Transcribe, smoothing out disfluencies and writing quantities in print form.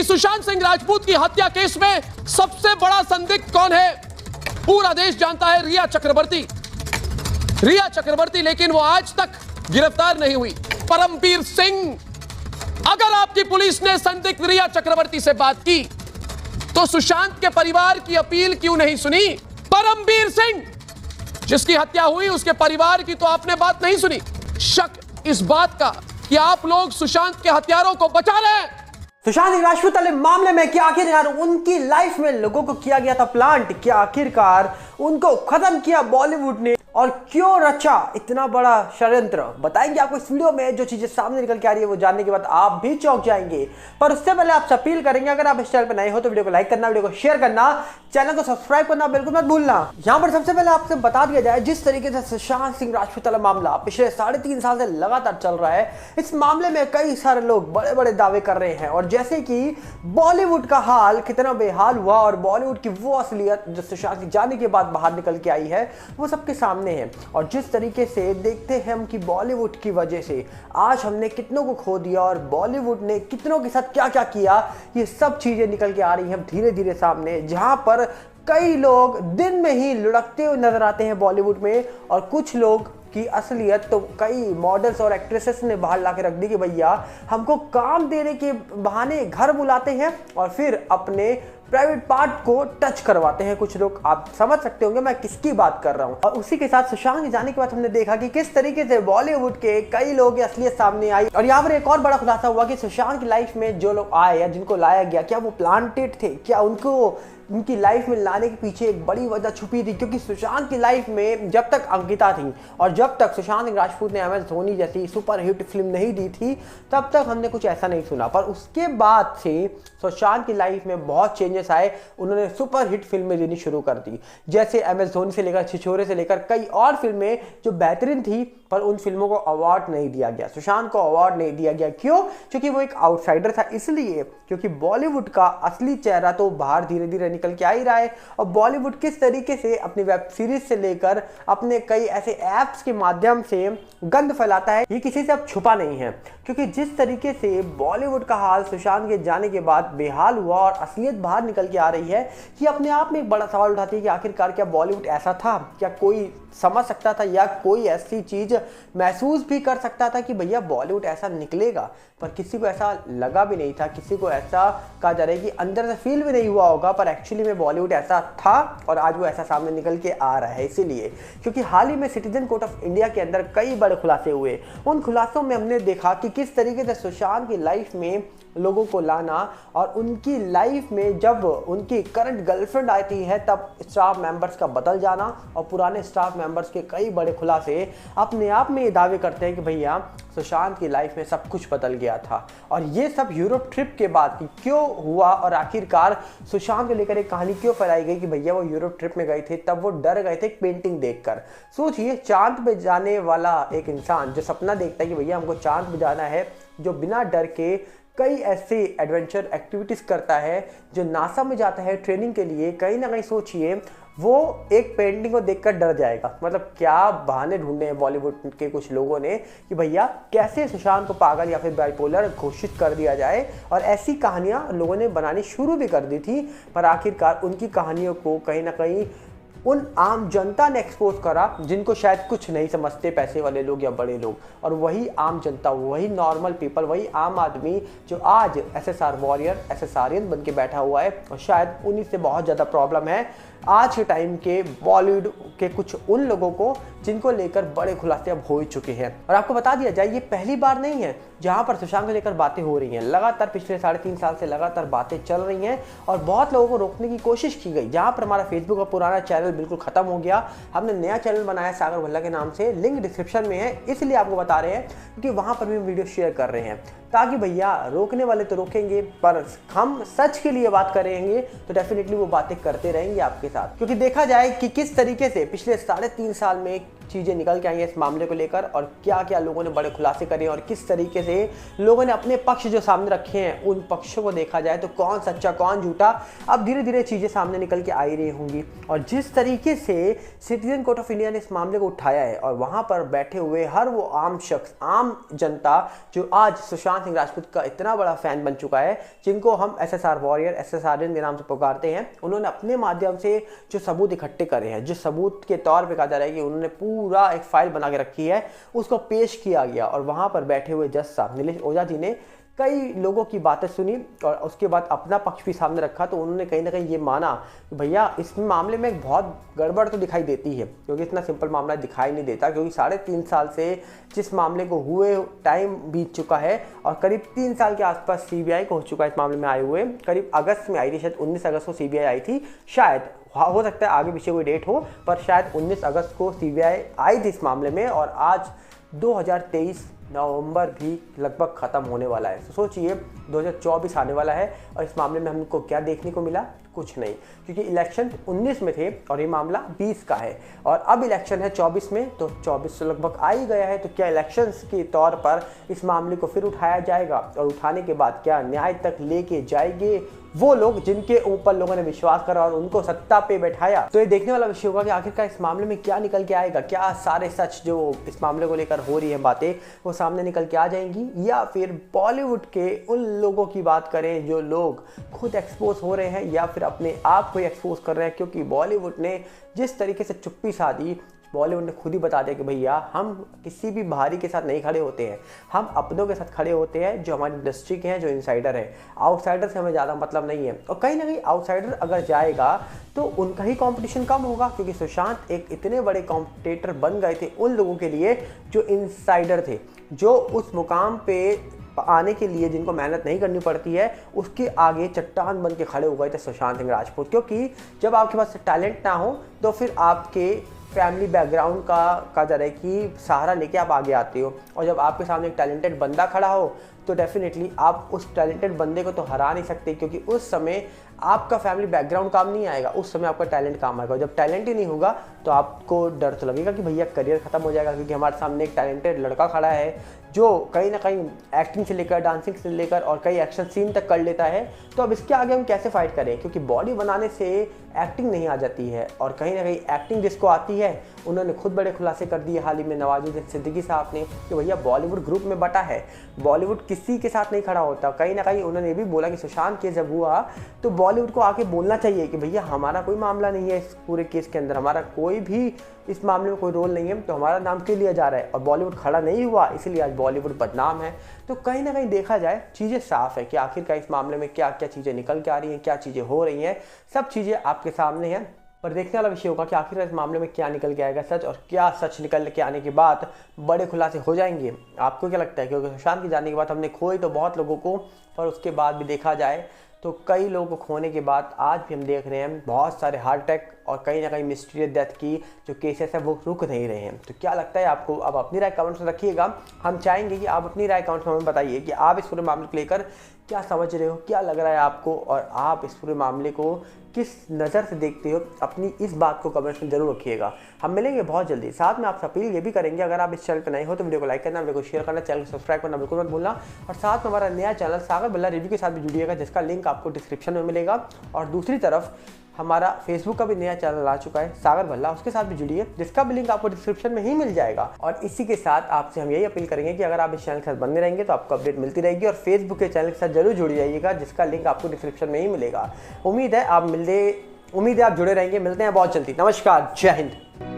सुशांत सिंह राजपूत की हत्या केस में सबसे बड़ा संदिग्ध कौन है? पूरा देश जानता है, रिया चक्रवर्ती। रिया चक्रवर्ती, लेकिन वो आज तक गिरफ्तार नहीं हुई। परमवीर सिंह, अगर आपकी पुलिस ने संदिग्ध रिया चक्रवर्ती से बात की तो सुशांत के परिवार की अपील क्यों नहीं सुनी? परमवीर सिंह, जिसकी हत्या हुई, उसके परिवार की तो आपने बात नहीं सुनी। शक इस बात का कि आप लोग सुशांत के हत्यारों को बचा रहे हैं। सुशांत सिंह राजपूत वाले मामले में क्या आखिरकार उनकी लाइफ में लोगों को किया गया था प्लांट? क्या आखिरकार उनको खत्म किया बॉलीवुड ने? और क्यों रचा इतना बड़ा षड्यंत्र? बताएंगे आपको इस वीडियो में। जो चीजें सामने निकल के आ रही है वो जानने के बाद आप भी चौंक जाएंगे। पर उससे पहले आपसे अपील करेंगे, अगर आप इस चैनल पर नए हो तो वीडियो को लाइक करना, वीडियो को शेयर करना, चैनल को सब्सक्राइब करना बिल्कुल मत भूलना। यहाँ पर सबसे पहले आपसे बता दिया जाए, जिस तरीके से सुशांत सिंह राजपूत वाला मामला पिछले 3.5 साल से लगातार चल रहा है, इस मामले में कई सारे लोग बड़े बड़े दावे कर रहे हैं। और जैसे कि बॉलीवुड का हाल कितना बेहाल हुआ और बॉलीवुड की वो असलियत जो सुशांत सिंह जाने के बाद बाहर निकल के आई है वो सबके सामने है। और जिस तरीके से देखते हैं हम कि बॉलीवुड की वजह से आज हमने कितनों को खो दिया और बॉलीवुड ने कितनों के साथ क्या क्या किया, ये सब चीजें निकल के आ रही हैं धीरे धीरे सामने। जहां पर कई लोग दिन में ही लुढ़कते हुए नजर आते हैं बॉलीवुड में, और कुछ लोग की असलियत तो कई मॉडल्स और एक्ट्रेसेस ने बाहर ला के रख दी कि भैया हमको काम देने के बहाने घर बुलाते हैं और फिर अपने प्राइवेट पार्ट को टच करवाते हैं कुछ लोग। आप समझ सकते होंगे मैं किसकी बात कर रहा हूं। और उसी के साथ सुशांत जाने के बाद हमने देखा कि किस तरीके से बॉलीवुड के कई लोगों की असलियत सामने आई। और यहाँ पर एक और बड़ा खुलासा हुआ कि सुशांत की लाइफ में जो लोग आए या जिनको लाया गया, क्या वो प्लांटेड थे? क्या उनकी लाइफ में लाने के पीछे एक बड़ी वजह छुपी थी? क्योंकि सुशांत की लाइफ में जब तक अंकिता थी और जब तक सुशांत सिंह राजपूत ने MS धोनी जैसी सुपर हिट फिल्म नहीं दी थी, तब तक हमने कुछ ऐसा नहीं सुना। पर उसके बाद से सुशांत की लाइफ में बहुत चेंजेस आए। उन्होंने सुपर हिट फिल्में देनी शुरू कर दी, जैसे MS धोनी से लेकर छिछोरे से लेकर कई और फिल्में जो बेहतरीन थी, पर उन फिल्मों को अवार्ड नहीं दिया गया। सुशांत को अवार्ड नहीं दिया गया। क्यों? क्योंकि वो एक आउटसाइडर था। इसलिए क्योंकि बॉलीवुड का असली चेहरा तो बाहर धीरे धीरे निकल के आ ही रहा है। और बॉलीवुड किस तरीके से अपनी वेब सीरीज से लेकर अपने कई ऐसे एप्स के माध्यम से गंद फैलाता है, ये किसी से अब छुपा नहीं है। क्योंकि जिस तरीके से बॉलीवुड का हाल सुशांत के जाने के बाद बेहाल हुआ और असलियत बाहर निकल के आ रही है, ये अपने आप में एक बड़ा सवाल उठाती है कि आखिरकार क्या बॉलीवुड ऐसा था? क्या कोई समझ सकता था या कोई ऐसी चीज महसूस भी कर सकता था कि भैया बॉलीवुड ऐसा निकलेगा? पर किसी को ऐसा लगा भी नहीं था। किसी को ऐसा कहा जा रहा है कि अंदर से फील भी नहीं हुआ होगा, पर एक्चुअली में बॉलीवुड ऐसा था और आज वो ऐसा सामने निकल के आ रहा है। इसीलिए क्योंकि हाल ही में सिटीजन कोर्ट ऑफ इंडिया के अंदर कई बड़े खुलासे हुए। उन खुलासों में हमने देखा कि किस तरीके से सुशांत की लाइफ में लोगों को लाना और उनकी लाइफ में जब उनकी करंट गर्लफ्रेंड आती है तब स्टाफ मेंबर्स का बदल जाना, और पुराने स्टाफ मेंबर्स के कई बड़े खुलासे अपने आप में ये दावे करते हैं कि भैया सुशांत की लाइफ में सब कुछ बदल गया था। और ये सब यूरोप ट्रिप के बाद क्यों हुआ और आखिरकार सुशांत को लेकर एक कहानी क्यों फैलाई गई कि भैया वो यूरोप ट्रिप में गए थे, तब वो डर गए थे एक पेंटिंग देखकर। सोचिए, चांद पे जाने वाला एक इंसान जो सपना देखता है कि भैया हमको चांद पे जाना है, जो बिना डर के कई ऐसे एडवेंचर एक्टिविटीज करता है, जो नासा में जाता है ट्रेनिंग के लिए, कहीं ना कहीं सोचिए वो एक पेंटिंग को देखकर डर जाएगा। मतलब क्या बहाने ढूंढे हैं बॉलीवुड के कुछ लोगों ने कि भैया कैसे सुशांत को पागल या फिर बाइपोलर घोषित कर दिया जाए। और ऐसी कहानियां लोगों ने बनानी शुरू भी कर दी थी, पर आखिरकार उनकी कहानियों को कहीं ना कहीं उन आम जनता ने एक्सपोज करा, जिनको शायद कुछ नहीं समझते पैसे वाले लोग या बड़े लोग। और वही आम जनता, वही नॉर्मल पीपल, वही आम आदमी जो आज SSR वॉरियर, SSRian बन के बैठा हुआ है, और शायद उन्हीं से बहुत ज़्यादा प्रॉब्लम है आज के टाइम के बॉलीवुड के कुछ उन लोगों को जिनको लेकर बड़े खुलासे अब हो ही चुके हैं। और आपको बता दिया जाए, ये पहली बार नहीं है जहां पर सुशांत को लेकर बातें हो रही हैं। लगातार पिछले 3.5 साल से लगातार बातें चल रही हैं और बहुत लोगों को रोकने की कोशिश की गई। जहां पर हमारा फेसबुक का पुराना चैनल बिल्कुल खत्म हो गया, हमने नया चैनल बनाया सागर भल्ला के नाम से, लिंक डिस्क्रिप्शन में है, इसलिए आपको बता रहे हैं क्योंकि वहां पर भी वीडियो शेयर कर रहे हैं, ताकि भैया रोकने वाले तो रोकेंगे, पर हम सच के लिए बात करेंगे तो डेफिनेटली वो बातें करते रहेंगे आपके साथ। क्योंकि देखा जाए कि किस तरीके से पिछले 3.5 साल में चीज़ें निकल के आई हैं इस मामले को लेकर और क्या क्या लोगों ने बड़े खुलासे करे और किस तरीके से लोगों ने अपने पक्ष जो सामने रखे हैं उन पक्षों को देखा जाए तो कौन सच्चा कौन झूठा, अब धीरे धीरे चीज़ें सामने निकल के आ ही रही होंगी। और जिस तरीके से सिटीजन कोर्ट ऑफ इंडिया ने इस मामले को उठाया है और वहाँ पर बैठे हुए हर वो आम शख्स, आम जनता जो आज सुशांत सिंह राजपूत का इतना बड़ा फैन बन चुका है, जिनको हम SSR वॉरियर, SSRN के नाम से पुकारते हैं, उन्होंने अपने माध्यम से जो सबूत इकट्ठे करे हैं, जिस सबूत के तौर पे कहा जा रहा है कि उन्होंने पूरा एक फाइल बना के रखी है, उसको पेश किया गया। और वहाँ पर बैठे हुए जज साहब नीलेश ओझा जी ने कई लोगों की बातें सुनी और उसके बाद अपना पक्ष भी सामने रखा। तो उन्होंने कहीं ना कहीं ये माना कि भैया इस मामले में एक बहुत गड़बड़ तो दिखाई देती है, क्योंकि इतना सिंपल मामला दिखाई नहीं देता, क्योंकि 3.5 साल से जिस मामले को हुए टाइम बीत चुका है और करीब 3 साल के आसपास CBI को हो चुका है इस मामले में आए हुए। करीब अगस्त में आई थी, शायद 19 अगस्त को CBI आई थी, शायद हो सकता है आगे पीछे कोई डेट हो, पर शायद 19 अगस्त को CBI आई थी इस मामले में। और आज 2023 नवंबर भी लगभग ख़त्म होने वाला है। तो सोचिए 2024 आने वाला है और इस मामले में हमको क्या देखने को मिला? कुछ नहीं, क्योंकि इलेक्शन 19 में थे और ये मामला 20 का है और अब इलेक्शन है 24 में, तो 24 तो लगभग आ ही गया है। तो क्या इलेक्शंस के तौर पर इस मामले को फिर उठाया जाएगा और उठाने के बाद क्या न्याय तक लेके जाएंगे वो लोग जिनके ऊपर लोगों ने विश्वास करा और उनको सत्ता पे बैठाया? तो ये देखने वाला विषय होगा कि आखिरकार इस मामले में क्या निकल के आएगा। क्या सारे सच जो इस मामले को लेकर हो रही है बातें वो सामने निकल के आ जाएंगी, या फिर बॉलीवुड के उन लोगों की बात करें जो लोग खुद एक्सपोज हो रहे हैं या फिर अपने आप को एक्सपोज कर रहे हैं। क्योंकि बॉलीवुड ने जिस तरीके से चुप्पी साधी, बॉलीवुड ने खुद ही बता दिया कि भैया हम किसी भी बाहरी के साथ नहीं खड़े होते हैं, हम अपनों के साथ खड़े होते हैं जो हमारी इंडस्ट्री के हैं, जो इनसाइडर हैं। आउटसाइडर से हमें ज़्यादा मतलब नहीं है। और कहीं ना कहीं आउटसाइडर अगर जाएगा तो उनका ही कंपटीशन कम होगा, क्योंकि सुशांत एक इतने बड़े कॉम्पिटिटर बन गए थे उन लोगों के लिए जो इनसाइडर थे, जो उस मुकाम पे आने के लिए जिनको मेहनत नहीं करनी पड़ती है, उसके आगे चट्टान बन के खड़े हो गए थे सुशांत सिंह राजपूत। क्योंकि जब आपके पास टैलेंट ना हो तो फिर आपके फैमिली बैकग्राउंड का कहा जा रहा है कि सहारा लेके आप आगे आते हो, और जब आपके सामने एक टैलेंटेड बंदा खड़ा हो तो डेफिनेटली आप उस टैलेंटेड बंदे को तो हरा नहीं सकते, क्योंकि उस समय आपका फैमिली बैकग्राउंड काम नहीं आएगा, उस समय आपका टैलेंट काम आएगा। जब टैलेंट ही नहीं होगा तो आपको डर तो लगेगा कि भैया करियर खत्म हो जाएगा, क्योंकि हमारे सामने एक टैलेंटेड लड़का खड़ा है जो कहीं ना कहीं एक्टिंग से लेकर डांसिंग से लेकर और कई एक्शन सीन तक कर लेता है। तो अब इसके आगे हम कैसे फाइट करें, क्योंकि बॉडी बनाने से एक्टिंग नहीं आ जाती है, और कहीं ना कहीं एक्टिंग जिसको आती है उन्होंने खुद बड़े खुलासे कर दिए हाल ही में नवाजुद्दीन सिद्दीकी साहब ने कि भैया बॉलीवुड ग्रुप में बटा है, बॉलीवुड किसी के साथ नहीं खड़ा होता। कहीं ना कहीं उन्होंने ये भी बोला कि सुशांत केस जब हुआ तो बॉलीवुड को आके बोलना चाहिए कि भैया हमारा कोई मामला नहीं है इस पूरे केस के अंदर, हमारा कोई भी इस मामले में कोई रोल नहीं है, तो हमारा नाम क्यों लिया जा रहा है। और बॉलीवुड खड़ा नहीं हुआ, इसलिए आज बॉलीवुड बदनाम है। तो कहीं ना कहीं देखा जाए चीज़ें साफ है कि आखिरकार इस मामले में क्या क्या चीज़ें निकल के आ रही हैं, क्या चीज़ें हो रही हैं, सब चीज़ें आपके सामने हैं। पर देखने वाला विषय होगा कि आखिर इस मामले में क्या निकल के आएगा सच, और क्या सच निकल के आने के बाद बड़े खुलासे हो जाएंगे। आपको क्या लगता है? क्योंकि सुशांत की जाने के बाद हमने खोई तो बहुत लोगों को, पर उसके बाद भी देखा जाए तो कई लोगों को खोने के बाद आज भी हम देख रहे हैं बहुत सारे हार्ट अटैक और कहीं ना कहीं मिस्टीरियस डेथ की जो केसेस है वो रुक नहीं रहे हैं। तो क्या लगता है आपको? अब अपनी राय कमेंट्स में रखिएगा, हम चाहेंगे कि आप अपनी राय कमेंट्स में हमें बताइए कि आप इस पूरे मामले को लेकर क्या समझ रहे हो, क्या लग रहा है आपको, और आप इस पूरे मामले को किस नज़र से देखते हो। अपनी इस बात को कमेंट्स में जरूर रखिएगा। हम मिलेंगे बहुत जल्दी। साथ में आपसे अपील ये भी करेंगे, अगर आप इस चैनल पर नए हो तो वीडियो को लाइक करना, वीडियो को शेयर करना, चैनल को सब्सक्राइब करना बिल्कुल मत भूलना। और साथ में हमारा नया चैनल सागर बल्ला रिव्यू के साथ भी जुड़िएगा, जिसका लिंक आपको डिस्क्रिप्शन में मिलेगा। और दूसरी तरफ हमारा फेसबुक का भी नया चैनल आ चुका है सागर भल्ला, उसके साथ भी जुड़िए, जिसका भी लिंक आपको डिस्क्रिप्शन में ही मिल जाएगा। और इसी के साथ आपसे हम यही अपील करेंगे कि अगर आप इस चैनल के साथ बने रहेंगे तो आपको अपडेट मिलती रहेगी, और फेसबुक के चैनल के साथ जरूर जुड़ जाइएगा, जिसका लिंक आपको डिस्क्रिप्शन में ही मिलेगा। उम्मीद है आप जुड़े रहेंगे। मिलते हैं बहुत जल्दी। नमस्कार, जय हिंद।